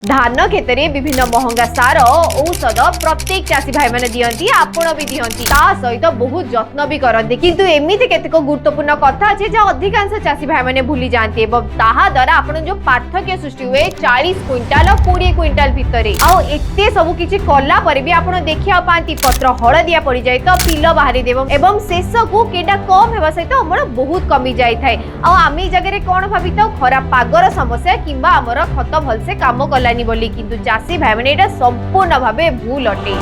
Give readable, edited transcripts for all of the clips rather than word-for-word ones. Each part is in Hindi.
धान खेत में विभिन्न महंगा सार औषध प्रत्येक चाषी भाई मैंने दियंती आपण भी दियंती ता सहित बहुत जत्न भी करते किंतु एमिति केतेक गुरुत्वपूर्ण कथा अछि जे अधिकांश चाषी भाई मैंने भूली जाते एवं ताहा द्वारा आपण जो पार्थक्य सृष्टि हुए 40 क्विंटाल और 20 क्विंटाल भितरे आ एते सब किछि कला पर भी आपण देखिया पांती पत्र हळदिया पड़ी जाय तो पिल बाहरी देव एवं शेष को केडा कम हेबा सहित अमर बहुत कमी जाय थाए आ आमी जगह रे कोन भाबितो खराब पागर समस्या किंबा अमर खत भलसे काम कला बोली किंतु चाषी भाई मैंने एटा संपूर्ण भावे भूल अटे।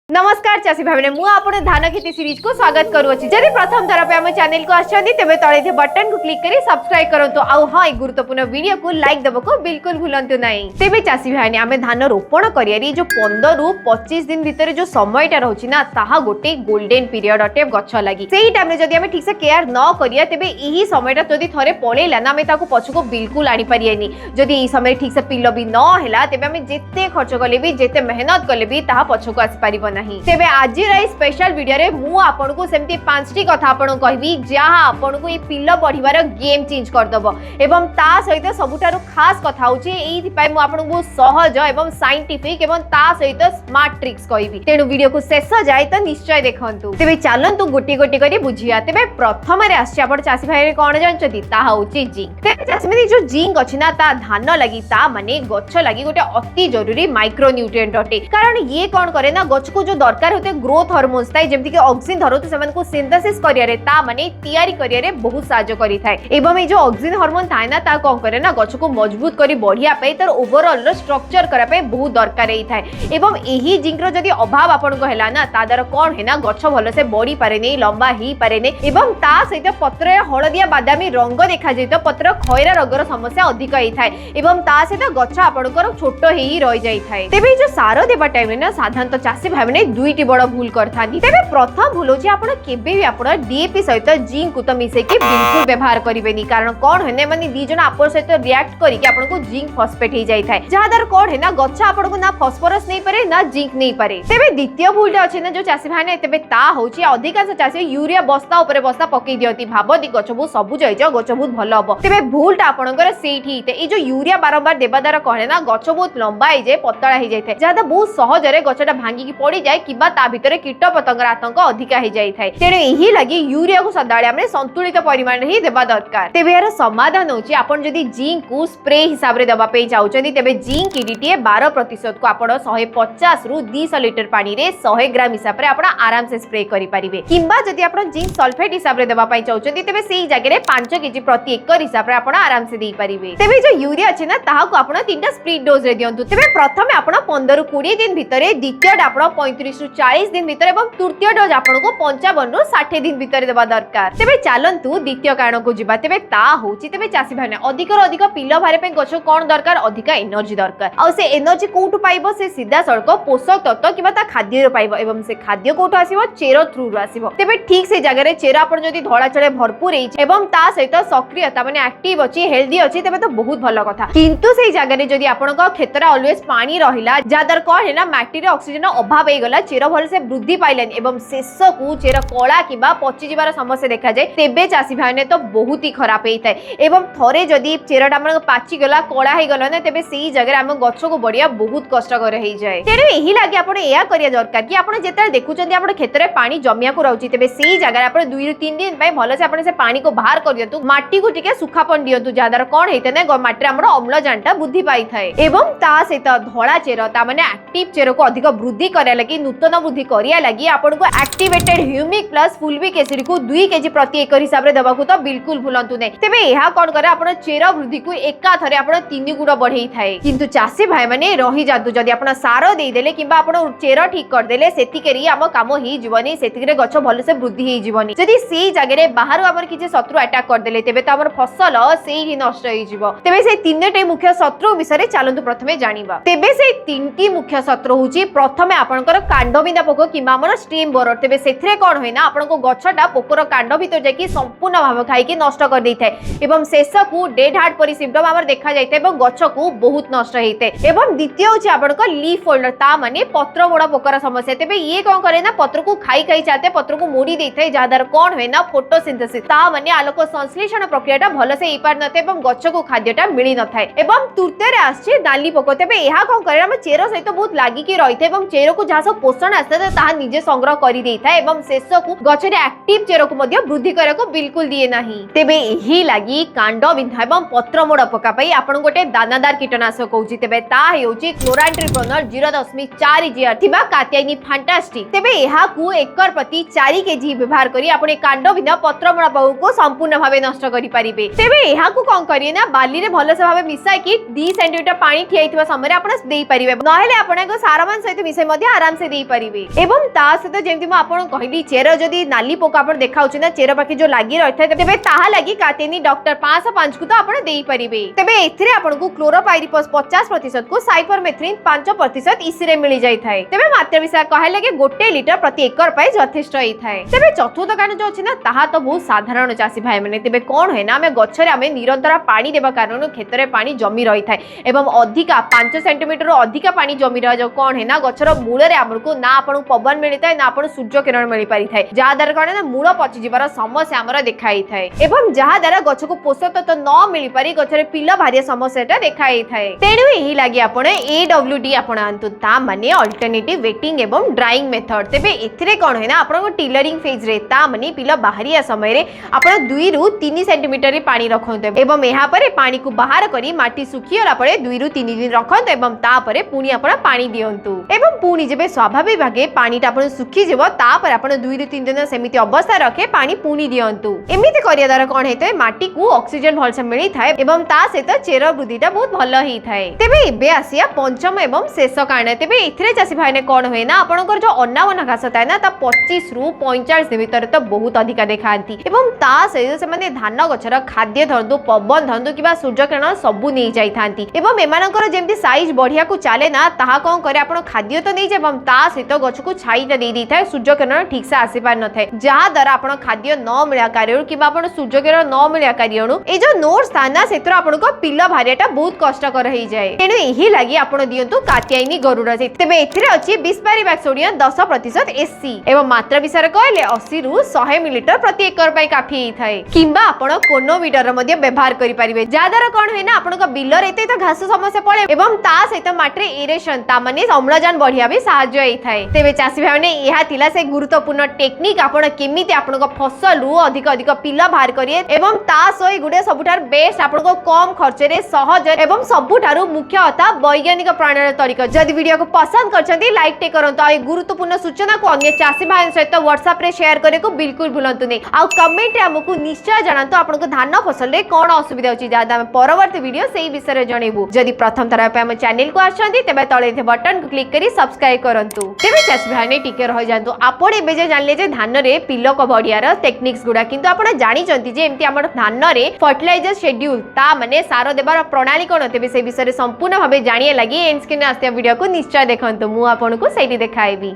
नमस्कार चाषी भाई मु आपण धान खेती सीरीज को स्वागत करूछि। जदि प्रथम थर पे हम चैनल को आछथि तेबे तळे जे बटन को क्लिक करी सब्सक्राइब करंतु आ हां ए गुरुत्वपूर्ण वीडियो को लाइक देबो को बिल्कुल भूलंतु नाही। तेबे चाषी भाई आमे धान रोपण करियारी जो 15 रु 25 दिन भीतर जो समयटा रहउछि ना ताहा गोटे गोल्डन पीरियड अटे गछ लागि। सेही टाइम रे जदि आमे ठीक से केयर न करिया तेबे एही समयटा जदि थरे पळेला ना आमे ताको पछको बिल्कुल आनी परियानी। जदि एही समय ठीक से पिल्लो भी न हैला तेबे आमे जेते खर्च कले भी जेते मेहनत कले भी ताहा पछको आसी परिबो तेबे आज स्पेशल वीडियो रे मु आपन को सेमती 5टी कथा आपन कहबी जहा आपन को ए पिल्लो बढ़िबार गेम चेंज कर दबो एवं ता सहित सबुठारु खास कथा होची एही पय मु आपन को सहज एवं साइंटिफिक एवं ता सहित स्मार्ट ट्रिक्स कहबी। तेनु वीडियो को शेष जाय त निश्चय देखंतु। तेबे चलंतु गोटी गोटी करी बुझिया। तेबे प्रथम रे आछि आपन चासी भाई रे कोन जानचती ता होची जिंक। तेबे चासी जो जिंक अछि ना ता धान लागि ता माने गछ लागि गोटे अति जरूरी माइक्रो न्यूट्रिएंट अटे। कारण ये कोन करे ना गछ को जो दरकार होते ग्रोथ हार्मोन्स थाए जेमति कि ऑक्सीजन धरतो सेमन को सिंथेसिस करियारे ता माने तयारी करियारे बहुत सहायता करि थाए एवं ए जो ऑक्सीजन हार्मोन थाए ना ता कोन करे ना गछ को मजबूत करी बढ़िया पे तर ओवरऑल रो स्ट्रक्चर करा पे बहुत दरकार एई थाए एवं एही जिंक रो जदी अभाव आपन को हैला ना ता दर कोन है ना गछ भलो से बड़ी पारे नै लंबा ही पारे नै एवं ता सहित पत्र हळदिया बादामी रंग देखा जैतो पत्र खयरा रोगर समस्या अधिक एई थाए एवं ता सहित गछ आपन को छोटो हेई रहि जाई थाए। तेबे जो सारो देबा टाइम रे ना साधारणत चासी भाई माने दुईटी बड़ भूल करथानी। तेबे प्रथम भूल होची आपण केबे भी आपण डीएपी सहित जिंक को तो मिसे के बिल्कुल व्यवहार करिवेनी। कारण कोन हेने माने दी जण आपन सहित रिएक्ट करी के आपण को जिंक फॉस्फेट हे जाई थाए जहा दर कोन है ना गछ आपण को ना फास्फोरस नै पारे ना जिंक नै पारे। तेबे द्वितीय भूल अछि ना जो चासी भाई ने तेबे ता होची अधिकांश चासी यूरिया बस्ता ऊपर बस्ता पकई दियती भाबती गछ बहुत सबुज होई जाओ गछ बहुत भलो हबो। तेबे भूलटा आपणकर सेठी हिते ए जो यूरिया बारंबार देबा द्वारा कोन ना गछ बहुत लंबा हे जाय पतळा हे जाय थाए जहा बहुत सहज रे गछटा भांगी की पड़ी जाय किबा ता भितरे कीट पतंगर आतंक अधिका हे जाय थाए। तेरे एही लागि यूरिया को सदाळे हमने संतुलित परिमाण रे ही देबा दरकार। तेबे यार समाधान होची आपण जदी जिंक को स्प्रे हिसाब रे देबा पे चाहउचंदी तेबे जिंक ईडीटी 12% को आपण 150 रु 200 लीटर पानी रे 100 ग्राम हिसाब रे आपण आराम से स्प्रे करि परिबे किंबा जदी आपण जिंक सल्फेट हिसाब रे देबा पे चाहउचंदी तेबे सेही जागे रे 5 केजी प्रति एकड़ हिसाब रे आपण आराम से देई परिबे। तेबे जो यूरिया अछि ना ताहा को आपण 3टा स्प्लिट डोज रे दियंतु। तेबे प्रथमे आपण 15 रु 20 दिन भितरे द्वितीय आपण 35 रु 40 दिन भितरे एवं तृतीय डोज आपण को 55 रु 60 दिन भितर देबा दरकार। तेबे चलंतु द्वितीय कारण को जिबा। तेबे ता होची तेबे चासी भाई ने अधिक रो अधिक पिल्लो भारे पे गछ कोन दरकार अधिक एनर्जी दरकार आ से एनर्जी कोठु पाइबो से सीधा सड़क पोषक तत्व किबा ता खाद्य रो पाइबो एवं से खाद्य कोठु आसीबो चेरो थ्रू रो आसीबो। तेबे ठीक से जगह रे चेरो आपण जदी धोळा चळे भरपूर हे एवं ता सहित सक्रियता माने एक्टिव अछि हेल्दी अछि तेबे तो बहुत भलो कथा। किंतु से जगह रे जदी आपण को क्षेत्र ऑलवेज पानी रहिला जादर कोन है ना माटी रे ऑक्सीजन अभाव हे गला चेरो भल से वृद्धि पाइलेन एवं शेष को चेर कला किबा पचि जिबार समस्या देखा जाय तेबे चासी भाई ने तो बहुत ही खराब हे थाए एवं थरे जदी चेरटा हमन पाचि गला कला हे गला ने तेबे सेही जगह हम गछ को बढ़िया बहुत कष्टकर हे जाय। तेरे एही लागि आपण एया करिया दरकार कि आपण जेते देखुचंदी आपण खेत रे पानी जमिया को रहउची तेबे सेही जगह आपण 2 रु 3 दिन पय भलो से आपण से पानी को बाहर कर दियंतु माटी को टिके सुखापन दियंतु जादार कोन हेते ने माटी रे हमर अम्लजानटा वृद्धि पाई थाए एवं ता सहित धोळा चेर ता माने एक्टिव चेर को अधिक वृद्धि करिया लागि नूतन वृद्धि करिया लागि आपण को एक्टिवेटेड ह्यूमिक प्लस फुलविक एसिड को 2 केजी प्रति एकड़ हिसाब रे देबा को तो बिल्कुल भूलंतु नै। तेबे एहा कोन करे आपण चेर वृद्धि को एका थरे आपण 3 गुण बढ़ेई थाए किंतु चासी भाई माने रही जातु जदी आपण सारो देई देले किबा आपण चेर ठीक कर देले सेति केरी हम काम ही जीवनी सेति रे गछ भलो से वृद्धि ही जीवनी। जदी सेही जगह रे बाहर आपण किछि शत्रु अटैक कर देले तेबे तो हमर फसल सेही ही नष्ट होई जीवो। तेबे से तीनटे मुख्य शत्रु विषय रे चलंतु प्रथमे जानिबा। तेबे से तीनटी मुख्य शत्रु होची प्रथमे आपणकर कांडबिंदा पोक किंबा हमर स्टीम बोरर तेबे सेथरे कोन होय ना आपनको गछटा पोकर कांड भितर जाकी संपूर्ण भाव खाई कि नष्ट कर दै थाए एवं शेष को डेड हार्ट परि सिम्पटम हमर देखा जाय थाए एवं गछ को बहुत नष्ट हेते एवं द्वितीय होची आपनको लीफ फोल्डर ता माने पत्र मोड़ा पोकर समस्या तेबे ये कोन करे ना पत्र को खाई खाई चाहते पत्र को मोड़ी दै थाए जादार कोन होय ना फोटोसिंथेसिस ता माने आलोक संश्लेषण प्रक्रियाटा भलो से इपार नते एवं गछ को खाद्यटा मिली न थाए एवं तृतीय रे आछि नाली पोक तेबे एहा कोन करे हम चेरो सहित बहुत लागि कि रहिथे एवं चेरो को जहा सब पोषण आस्ते ताहा निजे संग्रह करि दै थाए एवं शेष को गछरे एक्टिव चेरो को मध्ये वृद्धि करे को बिल्कुल दिए नाही तेबे एही लागि कांड बिंधा एवं पत्र मोड़ पका पई आपण गोटे दानादार कीटनाशक कहउची तेबे ता हेउची क्लोरांट्रिप्रोनल 0.4 जीआर थिबा कात्यायनी फैंटास्टिक तेबे एहा को एकर प्रति 4 केजी व्यवहार करी आपण कांड बिंधा पत्र मोड़ पाउ को संपूर्ण भाबे नष्ट करि परिबे तेबे एहा को कोन करिए ना बाली रे भलो से भाबे मिसाई कि 2 सेंटीमीटर पानी ठियाइथिबा समय आपण देई परिबे नहेले आपण को सारमान सहित मिसाई मध्ये आराम से देई परिबे एवं ता सहित जेमति म आपण कहली चेरो जदी नाली पोका आपण देखाउची ना चेरो बाकी जो लागि रहथै तेबे ताहा लागि कातेनी डॉक्टर 505 को तो आपण देई परिबे तेबे एथिरे आपण को क्लोरोपाइरिफॉस 50% को साइपरमेथ्रिन 5% इसी रे मिली जाई थाए तेबे मात्रा विषय कहले कि 1 लीटर प्रति एकर पय यथेष्ट होई थाए तेबे चतुर्थ कारण जो अछि ना ताहा तो बहुत साधारण चासी भाई माने तेबे कोन होय ना हमें गछरे हमें निरंतर पानी देबा कारण खेतरे पानी जमी रही थाए एवं अधिका 5 सेंटीमीटर अधिका पानी जमी रह जो कोन है ना गछर मूल रे हमको ना आपण पवन मिली थाए ना आपण सूर्य किरण मिली पारि थाए जा दर कारण ना मूल पचि जिबार समस्या हमरा देखाई थाए एवं जहा द्वारा गछ को पोषक तत्व न मिली पारि गछरे पिला भारी समस्याटा देखाई थाए तेणु एही लागि आपण एडब्ल्यूडी आपण आंतु ता माने अल्टरनेटिव वेटिंग एवं ड्राइंग मेथड तेबे एथिरे कोन है ना आपण टिलरिंग फेज रे ता माने पिला बाहरिया समय रे आपण 2 रु 3 सेंटीमीटर रे पानी रखंते एवं एहा परे पानी को बाहर करी माटी सुखियला परे 2 रु 3 दिन रखंते एवं ता परे पुनी आपण पानी दियंतु एवं पुनी जेबे स्वाभाविक भागे पानीटा आपण सुखी जेबो ता परे आपण 2 रु 3 दिन सेमिति अवस्था रखे पानी पुनी दियंतु एमिति करिया द्वारा कोन हेते माटी को ऑक्सीजन भल से मिली थाए एवं ता सहित चेर वृद्धिटा बहुत भलो ही थाए तेबे एबे आसिया पंचम एवं शेष कारण तेबे इथरे चासी भाई ने कोन होय ना आपनकर जो अन्नावना घास थाए ना ता 25 रु 45 दिन भीतर तो बहुत अधिका देखांती एवं ता सहित से माने धान गछर खाद्य धरदु पवन धरदु किबा सूर्य किरण सबु नै जाई थांती एवं एमानकर जेमति साइज बढ़िया को चाले ना ताहा कोन करे आपण खाद्य तो नै जे एवं ता सहित गछ को छाईटा दे दी थाए सूर्य किरण ठीक से आसी पार न थाए जहा द्वारा आपण खाद्य न मिला कार्य किबा आपण सूर्य किरण न मिला कार्य ए जो नोट स्थान ना सेतर आपण को पिल्ला भारियाटा बहुत कष्टकर हो जाए तेणु एही लागि आपण दियंतु कात्यायनी गरुड़ तेबे एथिरे अछि बिस्पारी बैक्टेरिया 10% एससी एवं मात्रा विषय कहले 80 रु 100 मिलीलीटर प्रति एकर पय काफी थाए किंबा आपण कोनोविडर मध्ये व्यवहार करि परिबे जादार कोन होय ना आपण को बिलर एते तो घास समस्या पड़े एवं ता सहित माटी एरेशन ता माने अम्लजान बढ़िया भी सहाय्य होई थाए तेबे चासी भाई माने एहा थिला से गुरुत्वपूर्ण टेक्निक आपण केमिति आपण को फसल रु अधिक अधिक पिला बाहर करिए एवं ता सोई गुडे सबुठार बेस्ट आपण को कम खर्च रे सहज एवं सबुठारु मुख्य अथा वैज्ञानिक प्रणाली तरीका जदि वीडियो को पसंद करछंती लाइक टे करंतो आ गुरुत्वपूर्ण सूचना को अन्य चासी भाई सहित व्हाट्सएप रे शेयर करे को बिल्कुल भूलंतु नै आ कमेंट रे हमकु निश्चय जणांतो आपण को धान फसल रे कोन असुविधा होची जादा हम परवर्ती वीडियो सेही विषय रे जणेबु जदि प्रथम तरह पे हम चैनल को आछंती तबे तळे थे बटन को क्लिक करी सब्सक्राइब करंतु तेबे चासी भाई ने टिके रह जांतु आपण एबे जे जानले जे धान रे पिलक बढियार टेक्निक्स गुडा किंतु आपण जानि चंती जे एमती हमर धान रे फर्टिलाइजर शेड्यूल ता माने सारो देबार प्रणाली कोन तेबे से विषय रे संपूर्ण भाबे जानिए लागि एंड स्क्रीन आस्ते वीडियो को निश्चय देखंतु मु आपन को सेठी देखाइबी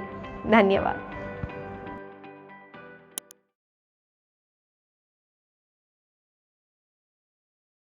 धन्यवाद।